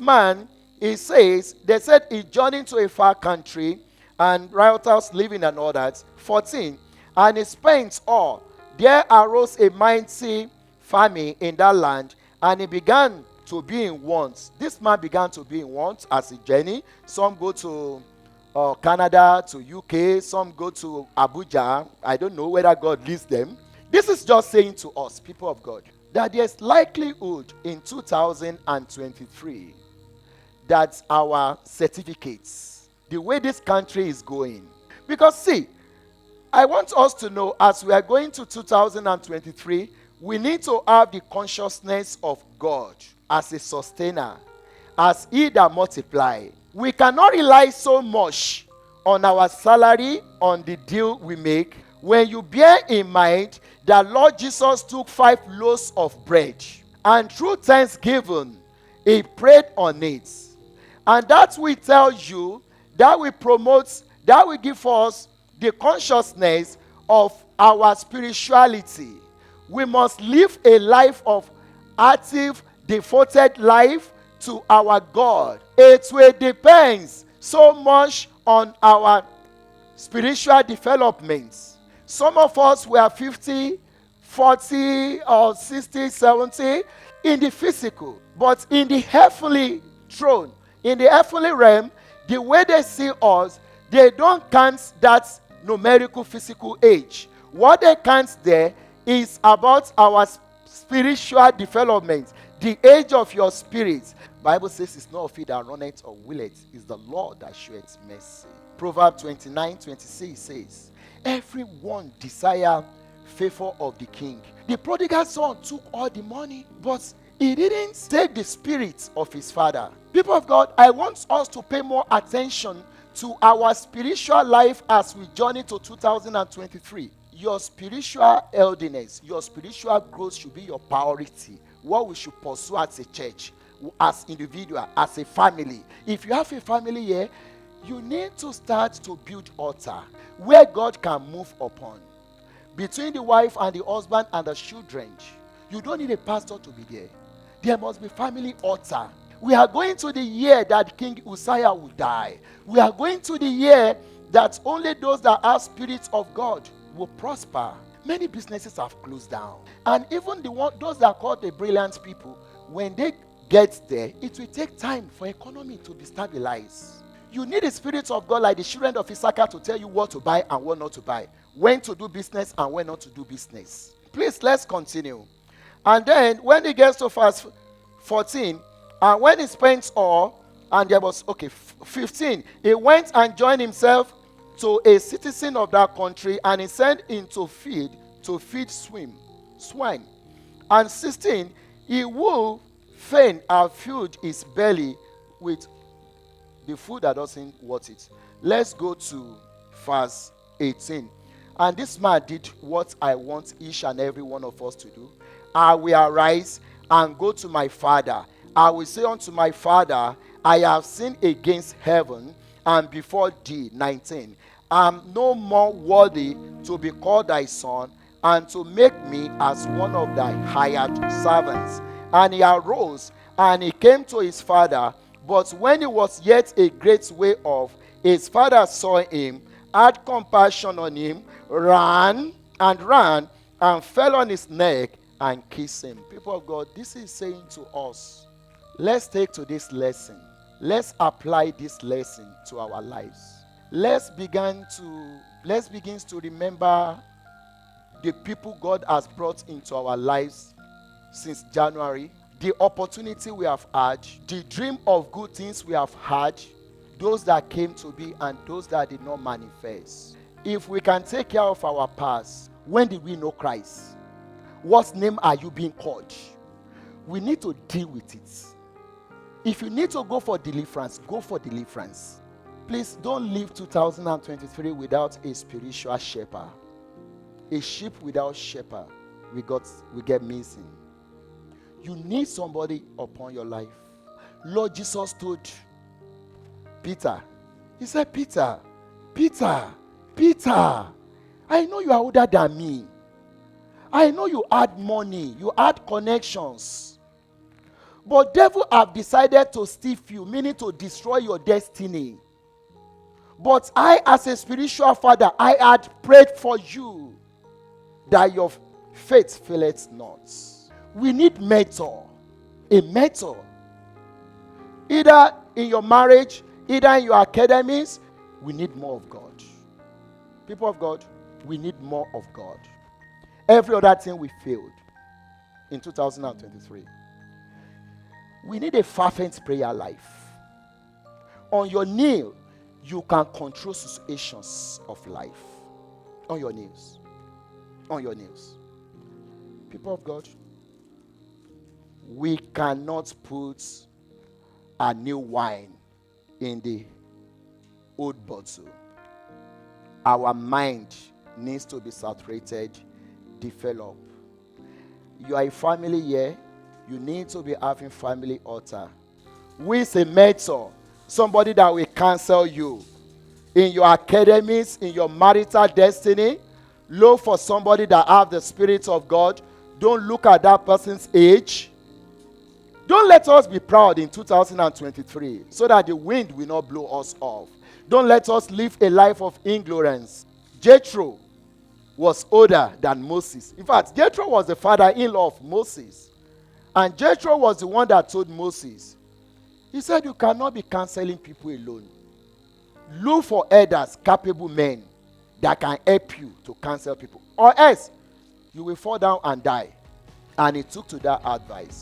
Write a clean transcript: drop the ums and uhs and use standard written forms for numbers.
man, he says, they said he journeyed to a far country and rioters living and all that. 14. And he spent all. There arose a mighty famine in that land, and he began to be in want. This man began to be in want as a journey. Some go to Canada, to UK, some go to Abuja. I don't know whether God leads them. This is just saying to us, people of God, that there's likelihood in 2023 that our certificates, the way this country is going, because see, I want us to know as we are going to 2023, we need to have the consciousness of God as a sustainer, as He that multiply. We cannot rely so much on our salary, on the deal we make, when you bear in mind that Lord Jesus took 5 loaves of bread, and through thanksgiving, He prayed on it. And that will tell you, that will promote, that will give us the consciousness of our spirituality. We must live a life of active, devoted life to our God. It will depend so much on our spiritual developments. Some of us were 50, 40, or 60, 70 in the physical, but in the heavenly throne, in the heavenly realm, the way they see us, they don't count that numerical physical age. What they count there is about our spiritual development, the age of your spirit. Bible says it's not of it that runneth or willeth, it's the Lord that showeth mercy. Proverbs 29:26 says, everyone desire favor of the king. The prodigal son took all the money, but he didn't take the spirit of his father. People of God, I want us to pay more attention to our spiritual life as we journey to 2023. Your spiritual healthiness, your spiritual growth should be your priority. What we should pursue as a church, as individual, as a family. If you have a family here, you need to start to build altar where God can move upon. Between the wife and the husband and the children, you don't need a pastor to be there. There must be family altar. We are going to the year that King Uzziah will die. We are going to the year that only those that have spirits of God will prosper. Many businesses have closed down. And even those that are called the brilliant people, when they get there, it will take time for economy to be stabilized. You need the Spirit of God like the children of Issachar to tell you what to buy and what not to buy, when to do business and when not to do business. Please, let's continue. And then when he gets to verse 14, and when he spent all, and there was, 15, he went and joined himself to a citizen of that country, and he sent him to feed swine. And 16, he will fain have filled his belly with the food that doesn't worth it. Let's go to verse 18. And this man did what I want each and every one of us to do. I will arise and go to my father. I will say unto my father, I have sinned against heaven and before thee. 19. I am no more worthy to be called thy son, and to make me as one of thy hired servants. And he arose and he came to his father. But when he was yet a great way off, his father saw him, had compassion on him, ran and fell on his neck and kissed him. People of God, this is saying to us, let's take to this lesson. Let's apply this lesson to our lives. Let's begin to remember the people God has brought into our lives since January, the opportunity we have had, the dream of good things we have had, those that came to be and those that did not manifest. If we can take care of our past, when did we know Christ? What name are you being called? We need to deal with it. If you need to go for deliverance, go for deliverance. Please don't leave 2023 without a spiritual shepherd. A sheep without shepherd, we get missing. You need somebody upon your life. Lord Jesus told Peter, he said, Peter, I know you are older than me. I know you had money, you had connections. But devil have decided to stiff you, meaning to destroy your destiny. But I, as a spiritual father, I had prayed for you that your faith faileth not. We need mentor. A mentor. Either in your marriage, either in your academies, we need more of God. People of God, we need more of God. Every other thing we failed in 2023. We need a fervent prayer life. On your knee, you can control situations of life. On your knees. On your knees. People of God, we cannot put a new wine in the old bottle. Our mind needs to be saturated, develop. You are a family here, you need to be having family altar. Who is a mentor? Somebody that will counsel you. In your academies, in your marital destiny, look for somebody that have the Spirit of God. Don't look at that person's age. Don't let us be proud in 2023 so that the wind will not blow us off. Don't let us live a life of ignorance. Jethro was older than Moses. In fact, Jethro was the father-in-law of Moses. And Jethro was the one that told Moses, he said, you cannot be counseling people alone. Look for elders, capable men that can help you to counsel people. Or else, you will fall down and die. And he took to that advice.